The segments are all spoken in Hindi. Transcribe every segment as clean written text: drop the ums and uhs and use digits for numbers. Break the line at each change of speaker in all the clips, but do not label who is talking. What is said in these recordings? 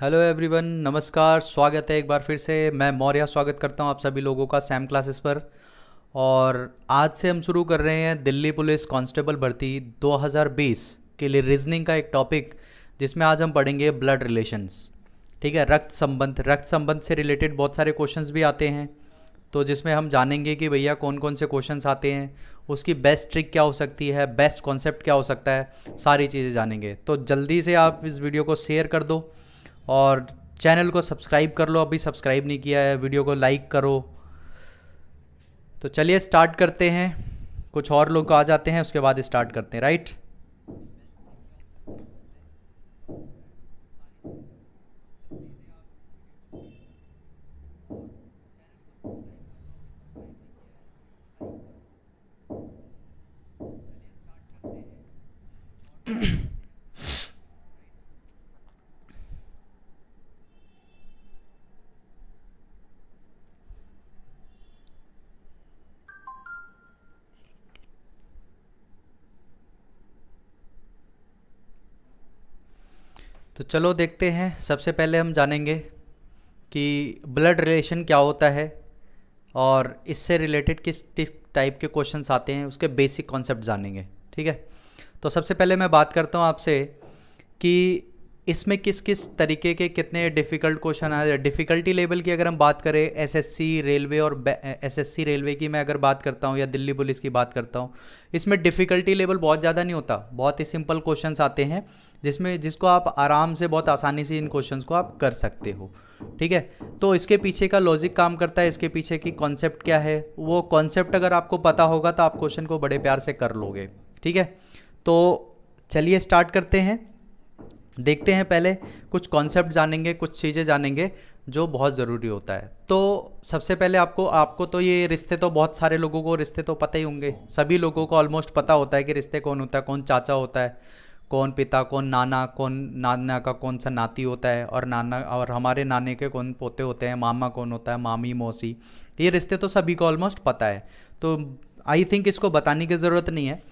हेलो एवरीवन, नमस्कार। स्वागत है एक बार फिर से। मैं मौर्य स्वागत करता हूं आप सभी लोगों का सैम क्लासेस पर। और आज से हम शुरू कर रहे हैं दिल्ली पुलिस कांस्टेबल भर्ती 2020 के लिए रीजनिंग का एक टॉपिक, जिसमें आज हम पढ़ेंगे ब्लड रिलेशंस। ठीक है, रक्त संबंध से रिलेटेड बहुत सारे क्वेश्चंस भी आते हैं, तो जिसमें हम जानेंगे कि भैया कौन कौन से क्वेश्चंस आते हैं, उसकी बेस्ट ट्रिक क्या हो सकती है, बेस्ट कॉन्सेप्ट क्या हो सकता है, सारी चीज़ें जानेंगे। तो जल्दी से आप इस वीडियो को शेयर कर दो और चैनल को सब्सक्राइब कर लो, अभी सब्सक्राइब नहीं किया है, वीडियो को लाइक करो। तो चलिए स्टार्ट करते हैं। कुछ और लोग आ जाते हैं, उसके बाद स्टार्ट करते हैं, राइट। तो चलो देखते हैं। सबसे पहले हम जानेंगे कि ब्लड रिलेशन क्या होता है और इससे रिलेटेड किस टाइप के क्वेश्चंस आते हैं, उसके बेसिक कॉन्सेप्ट जानेंगे। ठीक है, तो सबसे पहले मैं बात करता हूँ आपसे कि इसमें किस किस तरीके के कितने डिफ़िकल्ट क्वेश्चन आए। डिफ़िकल्टी लेवल की अगर हम बात करें, एसएससी रेलवे और एसएससी रेलवे की मैं अगर बात करता हूँ या दिल्ली पुलिस की बात करता हूँ, इसमें डिफ़िकल्टी लेवल बहुत ज़्यादा नहीं होता, बहुत ही सिंपल क्वेश्चंस आते हैं जिसको आप आराम से बहुत आसानी से इन क्वेश्चंस को आप कर सकते हो। ठीक है, तो इसके पीछे का लॉजिक काम करता है, इसके पीछे की कॉन्सेप्ट क्या है, वो कॉन्सेप्ट अगर आपको पता होगा तो आप क्वेश्चन को बड़े प्यार से कर लोगे। ठीक है, तो चलिए स्टार्ट करते हैं। देखते हैं, पहले कुछ कॉन्सेप्ट जानेंगे, कुछ चीज़ें जानेंगे जो बहुत ज़रूरी होता है। तो सबसे पहले आपको तो ये रिश्ते, तो बहुत सारे लोगों को रिश्ते तो पता ही होंगे, सभी लोगों को ऑलमोस्ट पता होता है कि रिश्ते कौन होता है, कौन चाचा होता है, कौन पिता, कौन नाना, कौन नाना का कौन सा नाती होता है, और नाना और हमारे नाने के कौन पोते होते हैं, मामा कौन होता है, मामी, मौसी। ये रिश्ते तो सभी को ऑलमोस्ट पता है, तो आई थिंक इसको बताने की ज़रूरत नहीं है।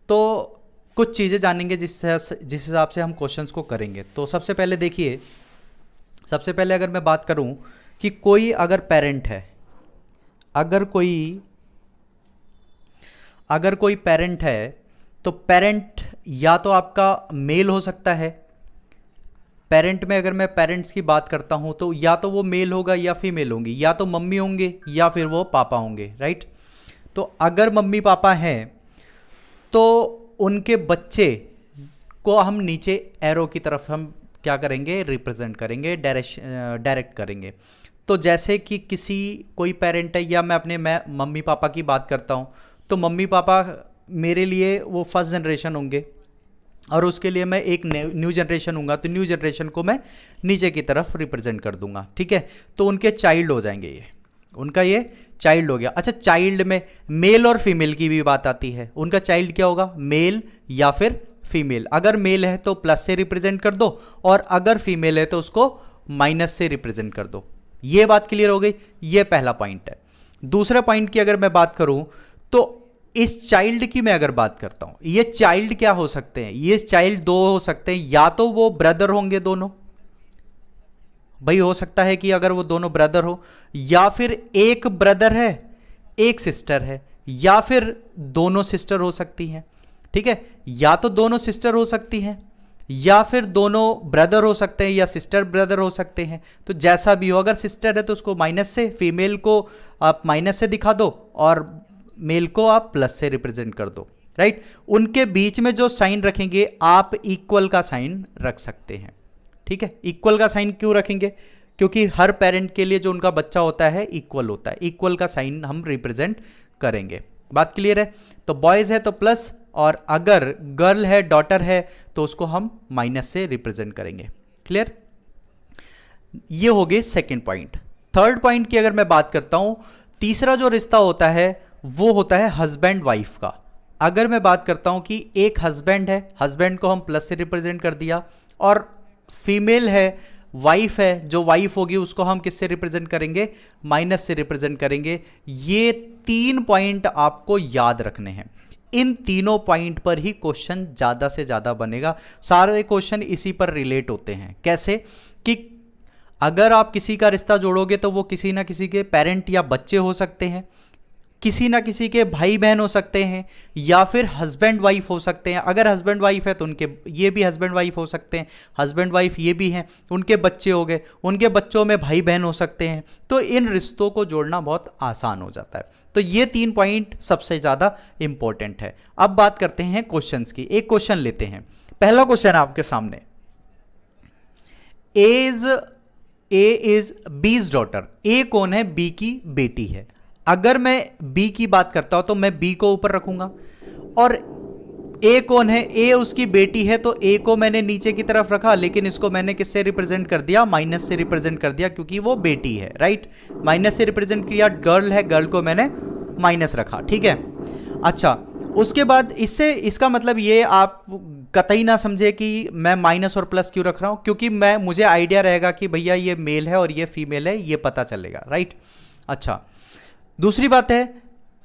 तो कुछ चीज़ें जानेंगे जिस हिसाब से हम क्वेश्चंस को करेंगे। तो सबसे पहले देखिए, सबसे पहले अगर मैं बात करूं कि कोई अगर पेरेंट है, अगर कोई पेरेंट है, तो पेरेंट या तो आपका मेल हो सकता है। पेरेंट में अगर मैं पेरेंट्स की बात करता हूं तो या तो वो मेल होगा या फीमेल होंगी, या तो मम्मी होंगे या फिर वो पापा होंगे, राइट। तो अगर मम्मी पापा हैं तो उनके बच्चे को हम नीचे एरो की तरफ हम क्या करेंगे, रिप्रेजेंट करेंगे, डायरेक्ट करेंगे। तो जैसे कि कोई पेरेंट है, या मैं मम्मी पापा की बात करता हूँ, तो मम्मी पापा मेरे लिए वो फर्स्ट जनरेशन होंगे और उसके लिए मैं एक न्यू जनरेशन हूँगा, तो न्यू जनरेशन को मैं नीचे की तरफ रिप्रेजेंट कर दूंगा। ठीक है, तो उनके चाइल्ड हो जाएंगे, ये उनका ये चाइल्ड हो गया। अच्छा, चाइल्ड में मेल और फीमेल की भी बात आती है, उनका चाइल्ड क्या होगा, मेल या फिर फीमेल। अगर मेल है तो प्लस से रिप्रेजेंट कर दो, और अगर फीमेल है तो उसको माइनस से रिप्रेजेंट कर दो। ये बात क्लियर हो गई, ये पहला पॉइंट है। दूसरा पॉइंट की अगर मैं बात करूं, तो इस चाइल्ड की मैं अगर बात करता हूं, ये चाइल्ड क्या हो सकते हैं, ये चाइल्ड दो हो सकते हैं, या तो वो ब्रदर होंगे दोनों, भाई हो सकता है कि अगर वो दोनों ब्रदर हो, या फिर एक ब्रदर है एक सिस्टर है, या फिर दोनों सिस्टर हो सकती हैं। ठीक है, या तो दोनों सिस्टर हो सकती हैं, या फिर दोनों ब्रदर हो सकते हैं, या सिस्टर ब्रदर हो सकते हैं। तो जैसा भी हो, अगर सिस्टर है तो उसको माइनस से, फीमेल को आप माइनस से दिखा दो और मेल को आप प्लस से रिप्रेजेंट कर दो, राइट। उनके बीच में जो साइन रखेंगे आप इक्वल का साइन रख सकते हैं। ठीक है, इक्वल का साइन क्यों रखेंगे, क्योंकि हर पेरेंट के लिए जो उनका बच्चा होता है इक्वल होता है, इक्वल का साइन हम रिप्रेजेंट करेंगे। बात क्लियर है। तो बॉयज है तो प्लस, और अगर गर्ल है, डॉटर है, तो उसको हम माइनस से रिप्रेजेंट करेंगे। क्लियर, ये हो गए सेकेंड पॉइंट। थर्ड पॉइंट की अगर मैं बात करता हूं, तीसरा जो रिश्ता होता है वो होता है हस्बैंड वाइफ का। अगर मैं बात करता हूं कि एक हस्बैंड है, हस्बैंड को हम प्लस से रिप्रेजेंट कर दिया, और फीमेल है, वाइफ है, जो वाइफ होगी उसको हम किससे रिप्रेजेंट करेंगे, माइनस से रिप्रेजेंट करेंगे। ये 3 पॉइंट आपको याद रखने हैं। इन तीनों पॉइंट पर ही क्वेश्चन ज़्यादा से ज़्यादा बनेगा। सारे क्वेश्चन इसी पर रिलेट होते हैं। कैसे कि अगर आप किसी का रिश्ता जोड़ोगे तो वो किसी ना किसी के पेरेंट या बच्चे हो सकते हैं, किसी ना किसी के भाई बहन हो सकते हैं, या फिर हस्बैंड वाइफ हो सकते हैं। अगर हस्बैंड वाइफ है तो उनके ये भी हस्बैंड वाइफ हो सकते हैं, हस्बैंड वाइफ ये भी हैं, उनके बच्चे हो गए, उनके बच्चों में भाई बहन हो सकते हैं। तो इन रिश्तों को जोड़ना बहुत आसान हो जाता है। तो ये 3 पॉइंट सबसे ज़्यादा इंपॉर्टेंट है। अब बात करते हैं क्वेश्चंस की। एक क्वेश्चन लेते हैं। पहला क्वेश्चन आपके सामने, ए इज बीज डॉटर। ए कौन है? बी की बेटी है। अगर मैं बी की बात करता हूं तो मैं बी को ऊपर रखूंगा, और ए कौन है? ए उसकी बेटी है, तो ए को मैंने नीचे की तरफ रखा, लेकिन इसको मैंने किससे रिप्रेजेंट कर दिया? माइनस से रिप्रेजेंट कर दिया, क्योंकि वो बेटी है, राइट। माइनस से रिप्रेजेंट किया। गर्ल है, गर्ल को मैंने माइनस रखा, ठीक है। अच्छा, उसके बाद इससे इसका मतलब ये आप कतई ना समझे कि मैं माइनस और प्लस क्यों रख रहा हूं, क्योंकि मुझे आइडिया रहेगा कि भैया ये मेल है और ये फीमेल है, ये पता चलेगा, राइट। अच्छा, दूसरी बात है,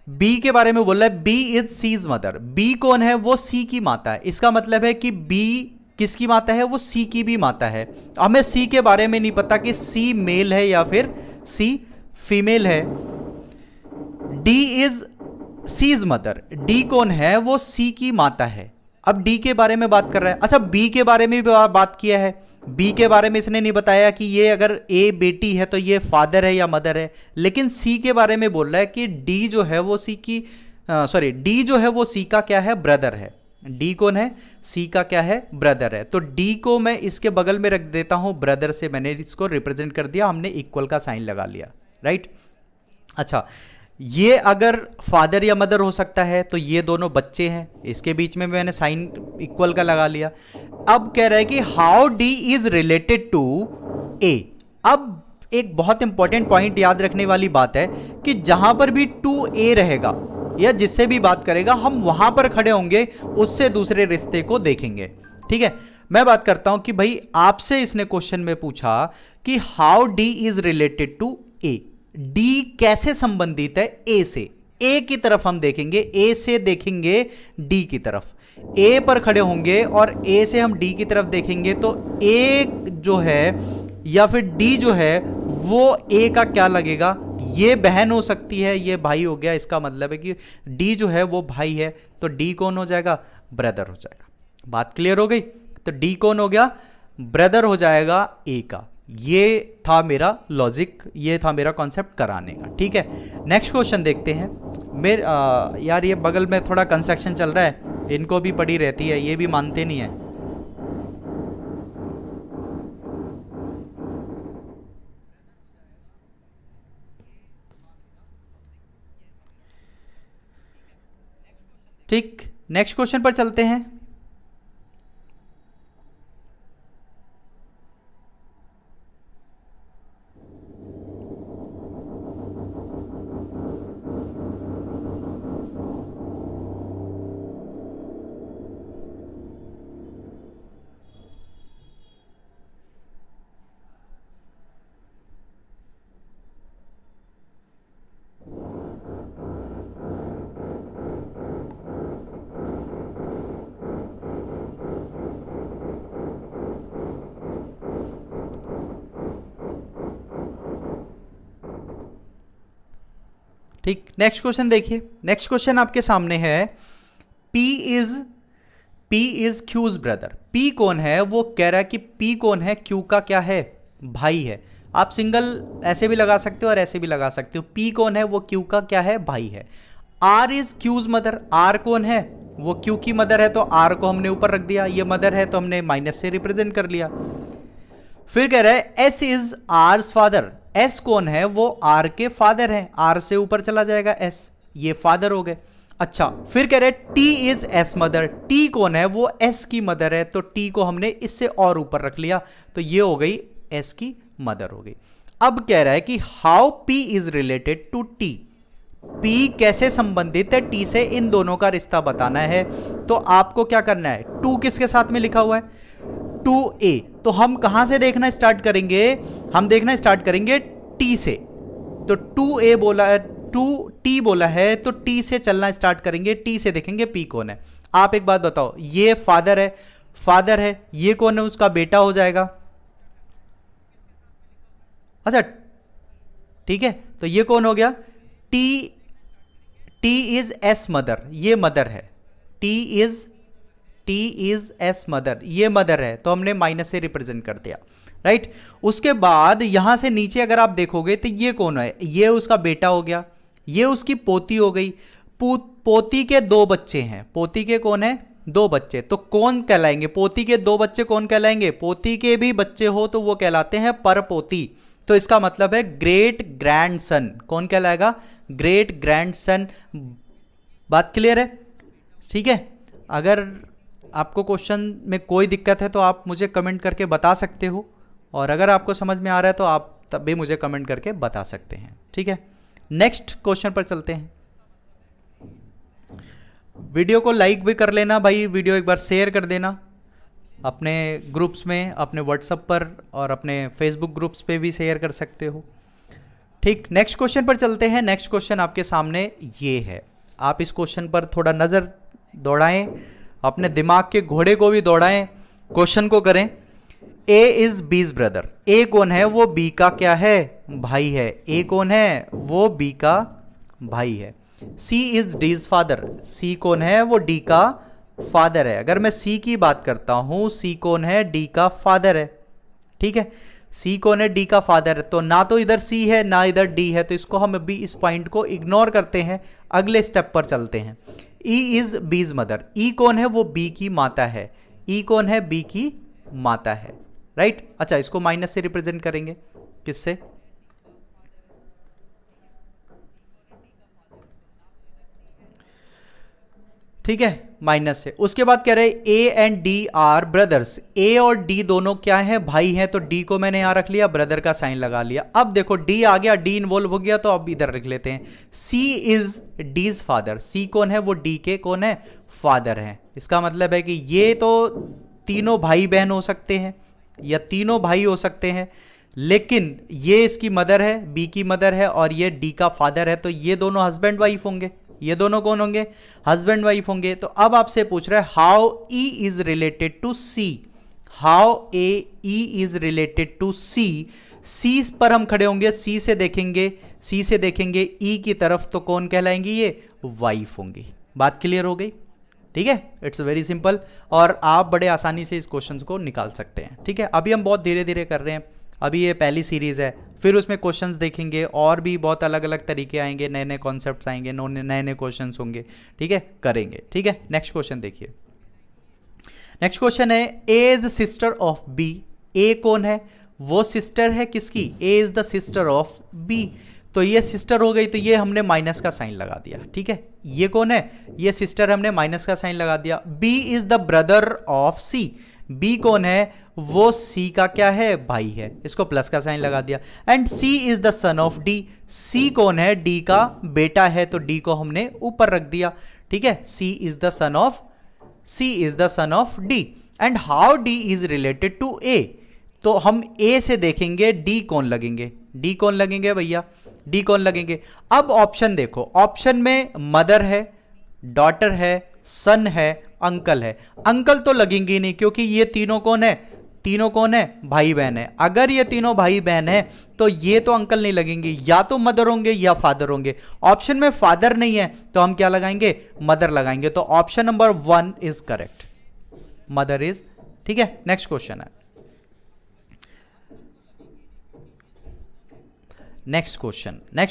बी के बारे में बोल रहा है, B is C's mother. B कौन है? वो सी की माता है। इसका मतलब है कि बी किसकी माता है? वो सी की भी माता है। हमें सी के बारे में नहीं पता कि सी मेल है या फिर सी फीमेल है। D is C's mother. D कौन है? वो सी की माता है। अब डी के बारे में बात कर रहा है। अच्छा, बी के बारे में भी बात किया है। बी के बारे में इसने नहीं बताया कि ये अगर ए बेटी है तो ये फादर है या मदर है, लेकिन सी के बारे में बोल रहा है कि डी जो है वो सी की डी जो है वो सी का क्या है? ब्रदर है। डी कौन है? सी का क्या है? ब्रदर है। तो डी को मैं इसके बगल में रख देता हूं, ब्रदर से मैंने इसको रिप्रेजेंट कर दिया, हमने इक्वल का साइन लगा लिया, राइट। अच्छा, ये अगर फादर या मदर हो सकता है तो ये दोनों बच्चे हैं, इसके बीच में मैंने साइन इक्वल का लगा लिया। अब कह रहा है कि how D is related to A. अब एक बहुत इंपॉर्टेंट पॉइंट याद रखने वाली बात है कि जहां पर भी टू ए रहेगा या जिससे भी बात करेगा, हम वहां पर खड़े होंगे, उससे दूसरे रिश्ते को देखेंगे, ठीक है। मैं बात करता हूं कि भाई आपसे इसने क्वेश्चन में पूछा कि how D is related to A. D कैसे संबंधित है ए से? ए की तरफ हम देखेंगे, ए से देखेंगे डी की तरफ, ए पर खड़े होंगे और ए से हम डी की तरफ देखेंगे, तो ए जो है या फिर डी जो है वो ए का क्या लगेगा? ये बहन हो सकती है, ये भाई हो गया। इसका मतलब है कि डी जो है वो भाई है, तो डी कौन हो जाएगा? ब्रदर हो जाएगा। बात क्लियर हो गई? तो डी कौन हो गया? ब्रदर हो जाएगा ए का। ये था मेरा लॉजिक, ये था मेरा कॉन्सेप्ट कराने का, ठीक है। नेक्स्ट क्वेश्चन देखते हैं। यार ये बगल में थोड़ा कंस्ट्रक्शन चल रहा है, इनको भी पड़ी रहती है, ये भी मानते नहीं है। ठीक, नेक्स्ट क्वेश्चन पर चलते हैं। ठीक, नेक्स्ट क्वेश्चन देखिए। नेक्स्ट क्वेश्चन आपके सामने है, P is Q's brother. P कौन है? वो कह रहा है कि पी कौन है? क्यू का क्या है? भाई है। आप सिंगल ऐसे भी लगा सकते हो और ऐसे भी लगा सकते हो। पी कौन है? वो क्यू का क्या है? भाई है। R is Q's mother. R कौन है? वो क्यू की मदर है, तो आर को हमने ऊपर रख दिया, ये मदर है तो हमने माइनस से रिप्रेजेंट कर लिया। फिर कह रहा है S is hours father. S कौन है? वो आर के फादर है, आर से ऊपर चला जाएगा एस, ये फादर हो गए। अच्छा, फिर कह रहे हैं T is S mother. T कौन है? वो एस की मदर है, तो टी को हमने इससे और ऊपर रख लिया, तो ये हो गई एस की मदर हो गई। अब कह रहा है कि how P is related to T. P कैसे संबंधित है टी से, इन दोनों का रिश्ता बताना है। तो आपको क्या करना है? टू किसके साथ में लिखा हुआ है? 2a। तो हम कहां से देखना स्टार्ट करेंगे? हम देखना स्टार्ट करेंगे t से। तो 2a बोला है, 2t बोला है, तो t से चलना स्टार्ट करेंगे, t से देखेंगे p कौन है। आप एक बात बताओ, ये फादर है, ये कौन है? उसका बेटा हो जाएगा। अच्छा ठीक है, तो ये कौन हो गया, T, T is S mother, ये मदर है, टी इज एस मदर, ये मदर है, तो हमने माइनस से रिप्रेजेंट कर दिया, राइट। उसके बाद यहां से नीचे अगर आप देखोगे तो ये कौन है, ये उसका बेटा हो गया, ये उसकी पोती हो गई, पोती के दो बच्चे हैं, पोती के कौन है, दो बच्चे, तो कौन कहलाएंगे, पोती के दो बच्चे कौन कहलाएंगे, पोती के भी बच्चे हो तो वो कहलाते हैं परपोती, तो इसका मतलब है ग्रेट ग्रैंडसन, कौन कहलाएगा, ग्रेट ग्रैंडसन। बात क्लियर है, ठीक है। अगर आपको क्वेश्चन में कोई दिक्कत है तो आप मुझे कमेंट करके बता सकते हो, और अगर आपको समझ में आ रहा है तो आप तब भी मुझे कमेंट करके बता सकते हैं, ठीक है। नेक्स्ट क्वेश्चन पर चलते हैं। वीडियो को लाइक भी कर लेना भाई, वीडियो एक बार शेयर कर देना अपने ग्रुप्स में, अपने व्हाट्सएप पर और अपने फेसबुक ग्रुप्स पे भी शेयर कर सकते हो, ठीक। नेक्स्ट क्वेश्चन पर चलते हैं। नेक्स्ट क्वेश्चन आपके सामने ये है, आप इस क्वेश्चन पर थोड़ा नज़र दौड़ाएं, अपने दिमाग के घोड़े को भी दौड़ाएं, क्वेश्चन को करें। ए इज बीज ब्रदर, ए कौन है, वो बी का क्या है, भाई है, ए कौन है, वो बी का भाई है। सी इज डीज फादर, सी कौन है, वो डी का फादर है। अगर मैं सी की बात करता हूं, सी कौन है, डी का फादर है, ठीक है। सी कौन है, डी का फादर है, तो ना तो इधर सी है ना इधर डी है, तो इसको हम अभी इस पॉइंट को इग्नोर करते हैं, अगले स्टेप पर चलते हैं। ई इज बीज मदर, ई कौन है, वो बी की माता है, ई कौन है, बी की माता है, राइट। अच्छा, इसको माइनस से रिप्रेजेंट करेंगे, किससे, ठीक है, माइनस से। उसके बाद कह रहे A and D are brothers, A और डी दोनों क्या है, भाई हैं, तो डी को मैंने यहां रख लिया, ब्रदर का साइन लगा लिया। अब देखो डी आ गया, डी इन्वॉल्व हो गया, तो अब इधर रख लेते हैं। सी इज डीज फादर, सी कौन है, वो डी के कौन है, फादर है। इसका मतलब है कि ये तो तीनों भाई बहन हो सकते हैं या तीनों भाई हो सकते हैं, लेकिन ये इसकी मदर है, बी की मदर है, और ये डी का फादर है, तो ये दोनों हस्बैंड वाइफ होंगे, ये दोनों कौन होंगे, हस्बैंड वाइफ होंगे। तो अब आपसे पूछ रहा है how E is related to C, how E is related to C, C पर हम खड़े होंगे, सी से देखेंगे, सी से देखेंगे ई की तरफ, तो कौन कहलाएंगी, ये वाइफ होंगी। बात क्लियर हो गई, ठीक है। इट्स वेरी सिंपल, और आप बड़े आसानी से इस क्वेश्चन को निकाल सकते हैं, ठीक है। अभी हम बहुत धीरे धीरे कर रहे हैं, अभी ये पहली सीरीज़ है, फिर उसमें क्वेश्चंस देखेंगे और भी बहुत अलग अलग तरीके आएंगे, नए नए कॉन्सेप्ट्स आएंगे, नए नए क्वेश्चंस होंगे, ठीक है, करेंगे, ठीक है। नेक्स्ट क्वेश्चन देखिए, नेक्स्ट क्वेश्चन है A is sister of B, A कौन है, वो सिस्टर है किसकी, A is the sister of B, तो ये सिस्टर हो गई, तो ये हमने माइनस का साइन लगा दिया, ठीक है। ये कौन है, ये सिस्टर, हमने माइनस का साइन लगा दिया। B is the brother of C, B कौन है, वो सी का क्या है, भाई है, इसको प्लस का साइन लगा दिया। And C is the son of D, C कौन है, डी का बेटा है, तो डी को हमने ऊपर रख दिया, ठीक है। C is the son of D. And how D is related to A, तो हम ए से देखेंगे डी कौन लगेंगे, डी कौन लगेंगे भैया, डी कौन लगेंगे। अब ऑप्शन देखो, ऑप्शन में मदर है, डॉटर है, सन है, अंकल है। अंकल तो लगेंगे नहीं, क्योंकि ये तीनों कौन है, तीनों कौन है, भाई बहन है। अगर ये तीनों भाई बहन है तो ये तो अंकल नहीं लगेंगे, या तो मदर होंगे या फादर होंगे। ऑप्शन में फादर नहीं है तो हम क्या लगाएंगे, मदर लगाएंगे। तो option number 1 is correct, mother is, ठीक है। नेक्स्ट क्वेश्चन है, नेक्स्ट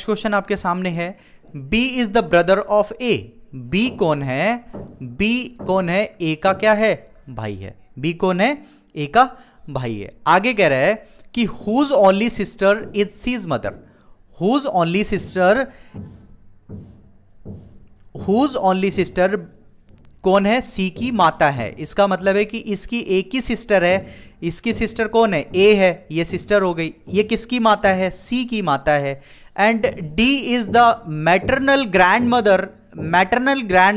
क्वेश्चन आपके सामने है, B is the brother of A, B कौन है, बी कौन है, ए का क्या है, भाई है, बी कौन है, ए का भाई है। आगे कह रहा है कि whose only sister is C's mother, whose only sister कौन है, सी की माता है। इसका मतलब है कि इसकी एक ही सिस्टर है, इसकी सिस्टर कौन है, ए है, ये सिस्टर हो गई, ये किसकी माता है, सी की माता है। And D is the maternal grand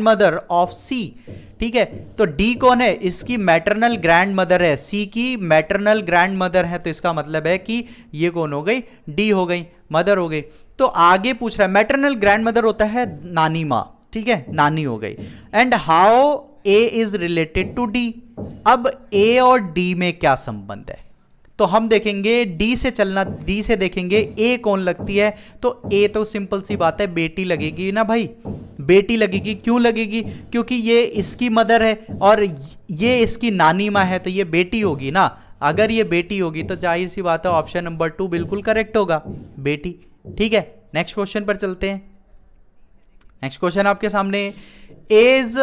mother of C, ठीक है। तो डी कौन है, इसकी मैटरनल ग्रैंड मदर है, सी की मैटरनल ग्रैंड मदर है, तो इसका मतलब है कि ये कौन हो गई, डी हो गई, मदर हो गई। तो आगे पूछ रहा है, मैटरनल ग्रैंड मदर होता है नानी माँ, ठीक है, नानी हो गई। And how A is related to D, अब ए और डी में क्या संबंध है, तो तो हम देखेंगे डी से चलना, डी से देखेंगे ए कौन लगती है, तो ए तो सिंपल सी बात है बेटी लगेगी ना भाई, बेटी लगेगी। क्यों लगेगी? क्योंकि ये इसकी मदर है और ये इसकी नानी माँ है, तो ये बेटी होगी ना। अगर ये बेटी होगी तो जाहिर सी बात है ऑप्शन नंबर 2 बिल्कुल करेक्ट होगा, बेटी। ठीक है, नेक्स्ट क्वेश्चन पर चलते हैं। नेक्स्ट क्वेश्चन आपके सामने, एज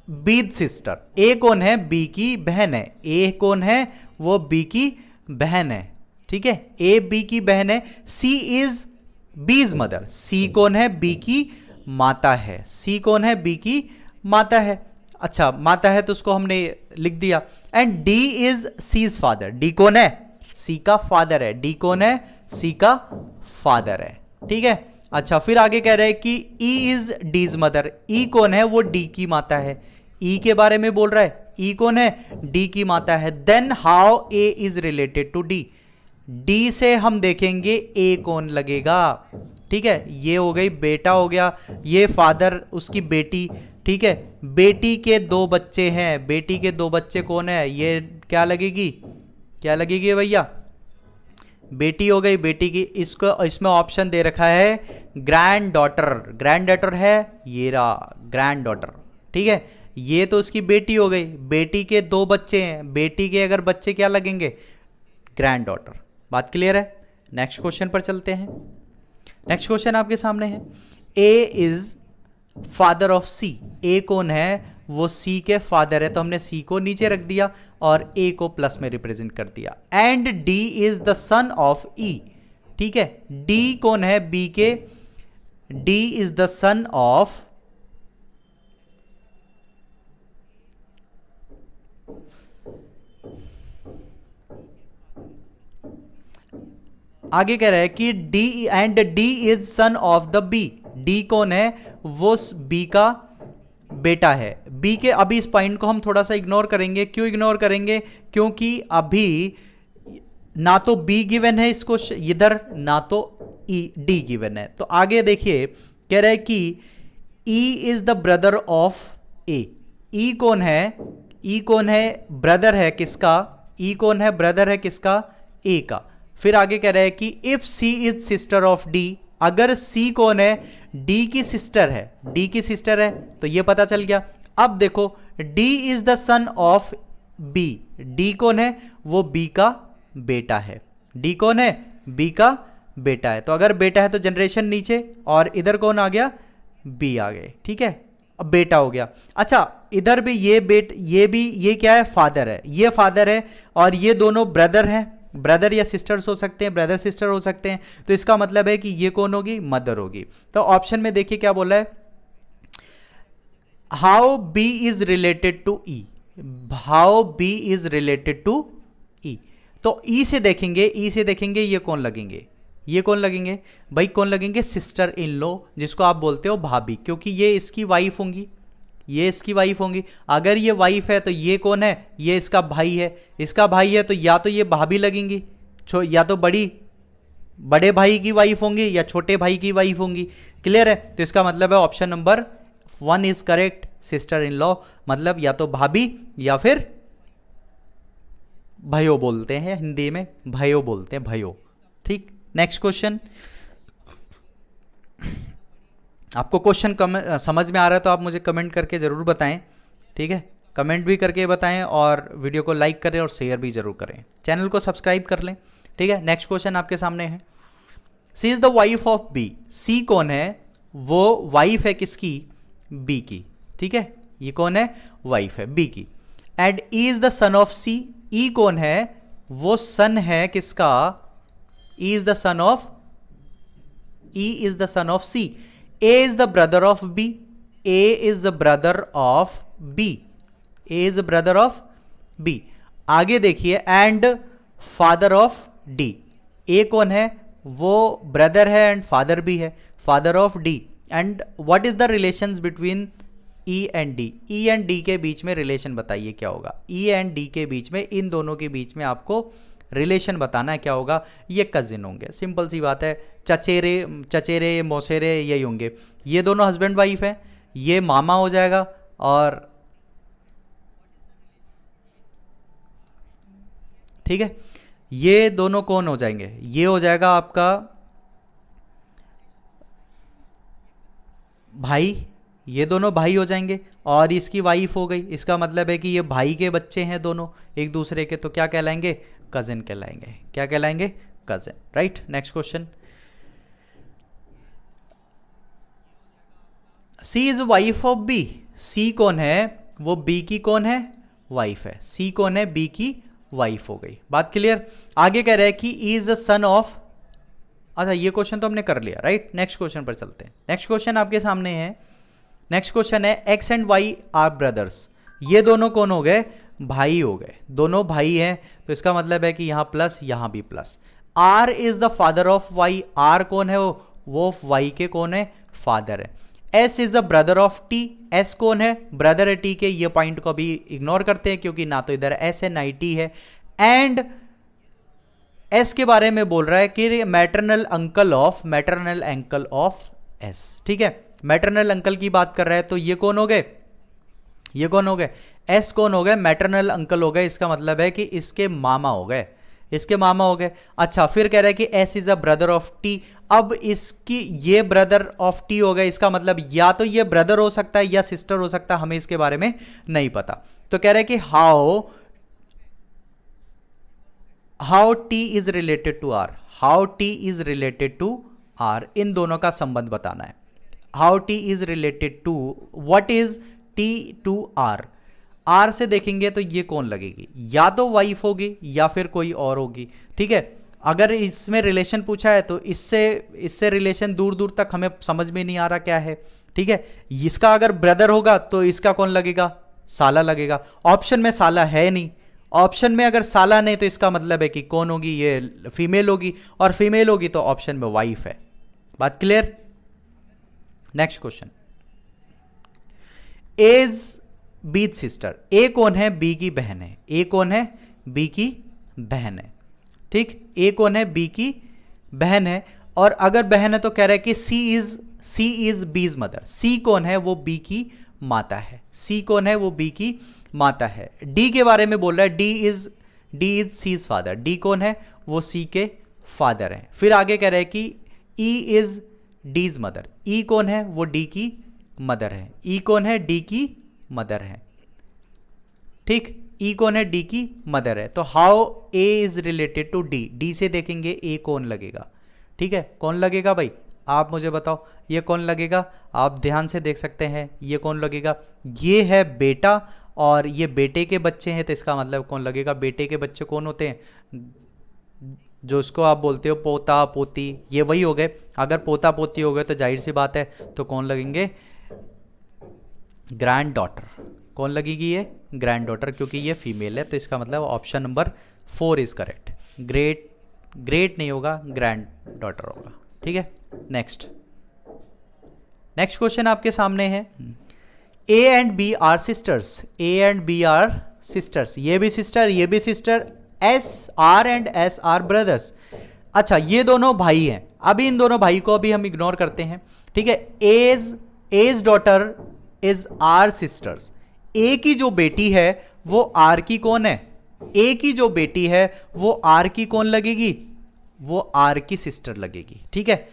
बीज सिस्टर, ए कौन है? बी की बहन है। ए कौन है? वो बी की बहन है। ठीक है, ए बी की बहन है। सी इज बीज मदर, सी कौन है? बी की माता है। सी कौन है? बी की माता है। अच्छा, माता है तो उसको हमने लिख दिया। And D is C's father, D कौन है? सी का फादर है। डी कौन है? सी का फादर है। ठीक है, अच्छा फिर आगे कह रहे हैं कि ई इज डीज मदर, ई कौन है? वो डी की माता है। ई के बारे में बोल रहा है, ई कौन है? डी की माता है। Then how A is related to D, D से हम देखेंगे ए कौन लगेगा। ठीक है, ये हो गई बेटा हो गया, ये फादर उसकी बेटी। ठीक है, बेटी के 2 बच्चे हैं, बेटी के 2 बच्चे कौन है? ये क्या लगेगी? क्या लगेगी भैया? बेटी हो गई, बेटी की। इसको इसमें ऑप्शन दे रखा है ग्रैंड डॉटर, ग्रैंड डॉटर है ये रहा ग्रैंड डॉटर। ठीक है, ये तो उसकी बेटी हो गई, बेटी के 2 बच्चे हैं, बेटी के अगर बच्चे क्या लगेंगे? Grand daughter. बात क्लियर है? नेक्स्ट क्वेश्चन पर चलते हैं। नेक्स्ट क्वेश्चन आपके सामने है, ए इज फादर ऑफ सी, ए कौन है? वो सी के फादर है, तो हमने सी को नीचे रख दिया और ए को प्लस में रिप्रेजेंट कर दिया। And D is the son of E, ठीक है, डी कौन है? बी के, D is the son of, आगे कह रहा है कि D and D is son of the B, D कौन है? वो बी का बेटा है। बी के, अभी इस पॉइंट को हम थोड़ा सा इग्नोर करेंगे। क्यों इग्नोर करेंगे? क्योंकि अभी ना तो बी गिवन है इसको इधर, ना तो ई डी गिवन है। तो आगे देखिए कह रहा है कि E is the brother of A, E कौन है? ई कौन है? ब्रदर है किसका? ई कौन है? ब्रदर है किसका? ए का। फिर आगे कह रहा है कि if C is sister of D, अगर सी कौन है? डी की सिस्टर है, डी की सिस्टर है, तो ये पता चल गया। अब देखो D is the son of B, D कौन है? वो बी का बेटा है। डी कौन है? बी का बेटा है। तो अगर बेटा है तो जनरेशन नीचे, और इधर कौन आ गया? बी आ गए। ठीक है, अब बेटा हो गया। अच्छा इधर भी ये भी ये क्या है? फादर है, ये फादर है, और ये दोनों ब्रदर हैं, ब्रदर या सिस्टर्स हो सकते हैं, ब्रदर सिस्टर हो सकते हैं। तो इसका मतलब है कि ये कौन होगी? मदर होगी। तो ऑप्शन में देखिए क्या बोला है, how B is related to E, how B is related to E. तो ई से देखेंगे, ई से देखेंगे ये कौन लगेंगे? ये कौन लगेंगे भाई? कौन लगेंगे? सिस्टर इन लॉ, जिसको आप बोलते हो भाभी, क्योंकि ये इसकी वाइफ होंगी, ये इसकी वाइफ होंगी। अगर ये वाइफ है तो ये कौन है? ये इसका भाई है, इसका भाई है तो या तो ये भाभी लगेंगी, या तो बड़े भाई की वाइफ होंगी या छोटे भाई की वाइफ होंगी। क्लियर है? तो इसका मतलब है option number 1 is correct, sister in law, मतलब या तो भाभी या फिर भयो बोलते हैं, हिंदी में भयो बोलते हैं, भयो। ठीक, नेक्स्ट क्वेश्चन। आपको क्वेश्चन समझ में आ रहा है तो आप मुझे कमेंट करके ज़रूर बताएं। ठीक है, कमेंट भी करके बताएं और वीडियो को लाइक करें और शेयर भी ज़रूर करें, चैनल को सब्सक्राइब कर लें। ठीक है, नेक्स्ट क्वेश्चन आपके सामने है, C is the wife of B, C कौन है? वो वाइफ है किसकी? बी की। ठीक है, ये कौन है? वाइफ है बी की। And E is the son of C, E कौन है? वो सन है किसका? E is the son of, E is the son of C. A is the brother of B, A is the brother of B, A is the brother of B। आगे देखिए and father of D, A कौन है? वो ब्रदर है एंड फादर भी है, father of D। And what is the relations between E and D, E and D के बीच में रिलेशन बताइए क्या होगा? E एंड D के बीच में, इन दोनों के बीच में आपको रिलेशन बताना है, क्या होगा? ये कजिन होंगे, सिंपल सी बात है। चचेरे मौसेरे यही होंगे। ये दोनों हस्बैंड वाइफ है, ये मामा हो जाएगा, और ठीक है, ये दोनों कौन हो जाएंगे, ये हो जाएगा आपका भाई, ये दोनों भाई हो जाएंगे, और इसकी वाइफ हो गई, इसका मतलब है कि ये भाई के बच्चे हैं दोनों एक दूसरे के, तो क्या कहलाएंगे, कजिन कहलाएंगे। क्या कहलाएंगे, cousin, right. Next question, C is wife of B, C कौन है, वो बी की कौन है, वाइफ है। सी कौन है, बी की वाइफ हो गई। बात क्लियर। आगे कह रहा है कि इज अ सन ऑफ, अच्छा ये क्वेश्चन तो हमने कर लिया, राइट। नेक्स्ट क्वेश्चन पर चलते हैं। नेक्स्ट क्वेश्चन आपके सामने है, नेक्स्ट क्वेश्चन है X and Y are brothers, ये दोनों कौन हो गए, भाई हो गए, दोनों भाई हैं, तो इसका मतलब है कि यहां प्लस यहां भी plus. R is the father of Y, R कौन है, वो वाई के कौन है, फादर है। S is the brother of T, S कौन है, ब्रदर है टी के, ये पॉइंट को भी इग्नोर करते हैं क्योंकि ना तो इधर एस है ना ही टी है। एंड एस के बारे में बोल रहा है कि मैटरनल अंकल ऑफ एस, ठीक है, मैटरनल अंकल की बात कर रहा है, तो ये कौन हो गए, ये कौन हो गए, एस कौन हो गए, मैटरनल अंकल हो गए, इसका मतलब है कि इसके मामा हो गए, इसके मामा हो गए। अच्छा, फिर कह रहा है कि S is a brother of T, अब इसकी ये ब्रदर ऑफ टी हो गए, इसका मतलब या तो ये ब्रदर हो सकता है या सिस्टर हो सकता है, हमें इसके बारे में नहीं पता। तो कह रहा है कि how T is related to R, how T is related to R, इन दोनों का संबंध बताना है। How T is related to, what is T to R, R से देखेंगे तो ये कौन लगेगी, या तो वाइफ होगी या फिर कोई और होगी, ठीक है। अगर इसमें रिलेशन पूछा है तो इससे रिलेशन दूर दूर तक हमें समझ में नहीं आ रहा क्या है, ठीक है। इसका अगर ब्रदर होगा तो इसका कौन लगेगा, साला लगेगा। ऑप्शन में साला है नहीं, ऑप्शन में अगर साला नहीं तो इसका मतलब है कि कौन होगी, ये फीमेल होगी, और फीमेल होगी तो ऑप्शन में वाइफ है। बात clear. Next question, A's B sister, A कौन है, बी की बहन है, ए कौन है, बी की बहन है, ठीक, ए कौन है, बी की बहन है। और अगर बहन है तो कह रहा है कि सी इज बीज मदर, सी कौन है, वो बी की माता है, सी कौन है, वो बी की माता है। डी के बारे में बोल रहा है, D is C's father, D कौन है, वो सी के फादर है। फिर आगे कह रहा है कि ई इज डीज मदर, ई कौन है, वो डी की मदर है, ई कौन है, डी की मदर है, ठीक, ई कौन है, डी की मदर है। तो how A is related to D, D से देखेंगे ए कौन लगेगा, ठीक है, कौन लगेगा भाई, आप मुझे बताओ, ये कौन लगेगा, आप ध्यान से देख सकते हैं, ये कौन लगेगा, ये है बेटा और ये बेटे के बच्चे हैं, तो इसका मतलब कौन लगेगा, बेटे के बच्चे कौन होते हैं, जो उसको आप बोलते हो पोता पोती, ये वही हो गए। अगर पोता पोती हो गए तो जाहिर सी बात है तो कौन लगेंगे, ग्रैंड डॉटर, कौन लगेगी, ये ग्रैंड डॉटर, क्योंकि ये फीमेल है, तो इसका मतलब option number 4 is correct. Great नहीं होगा, ग्रैंड डॉटर होगा, ठीक है। नेक्स्ट क्वेश्चन आपके सामने है, A and B are sisters, A and B are sisters, ये भी सिस्टर ये भी sister, S R and S are brothers. अच्छा, ये दोनों भाई हैं, अभी इन दोनों भाई को अभी हम इग्नोर करते हैं, ठीक है। A's daughter is R sisters, A की जो बेटी है वो आर की कौन है, ए की जो बेटी है वो आर की कौन लगेगी, वो आर की सिस्टर लगेगी, ठीक है।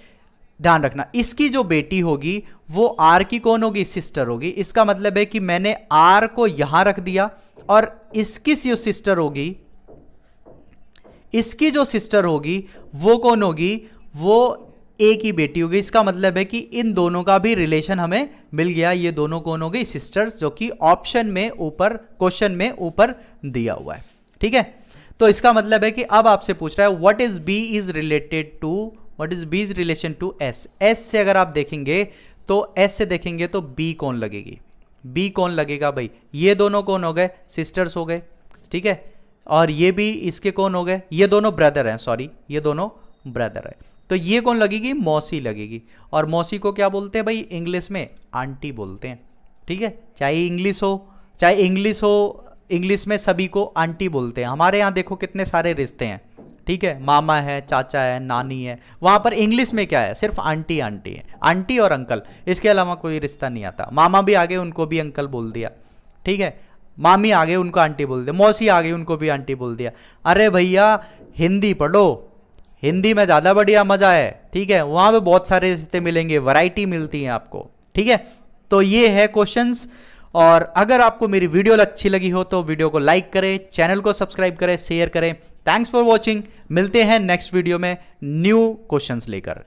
ध्यान रखना, इसकी जो बेटी होगी वो आर की कौन होगी, सिस्टर होगी। इसका मतलब है कि मैंने आर को यहां रख दिया और इसकी जो सिस्टर होगी, इसकी जो सिस्टर होगी वो कौन होगी, वो ए की बेटी होगी। इसका मतलब है कि इन दोनों का भी रिलेशन हमें मिल गया, ये दोनों कौन हो गई, सिस्टर्स, जो कि ऑप्शन में ऊपर, क्वेश्चन में ऊपर दिया हुआ है, ठीक है। तो इसका मतलब है कि अब आपसे पूछ रहा है what is B is related to, what is B is relation to S. S से अगर आप देखेंगे तो एस से देखेंगे तो बी कौन लगेगी, बी कौन लगेगा भाई, ये दोनों कौन हो गए, सिस्टर्स हो गए, ठीक है। और ये भी इसके कौन हो गए, ये दोनों ब्रदर हैं, सॉरी ये दोनों ब्रदर है, तो ये कौन लगेगी, मौसी लगेगी। और मौसी को क्या बोलते हैं भाई, इंग्लिश में आंटी बोलते हैं, ठीक है। चाहे इंग्लिश हो, इंग्लिश में सभी को आंटी बोलते हैं। हमारे यहाँ देखो कितने सारे रिश्ते हैं, ठीक है, मामा है, चाचा है, नानी है, वहाँ पर इंग्लिश में क्या है, सिर्फ आंटी आंटी है, आंटी और अंकल, इसके अलावा कोई रिश्ता नहीं आता। मामा भी आगे, उनको भी अंकल बोल दिया, ठीक है। मामी आ गए उनको आंटी बोल दिया, मौसी आ गई उनको भी आंटी बोल दिया। अरे भैया हिंदी पढ़ो, हिंदी में ज़्यादा बढ़िया मज़ा है, ठीक है, वहाँ पे बहुत सारे रिश्ते मिलेंगे, वैरायटी मिलती है आपको, ठीक है। तो ये है क्वेश्चंस। और अगर आपको मेरी वीडियो अच्छी लगी हो तो वीडियो को लाइक करें, चैनल को सब्सक्राइब करें, शेयर करें। Thanks for watching. मिलते हैं नेक्स्ट वीडियो में न्यू क्वेश्चंस लेकर।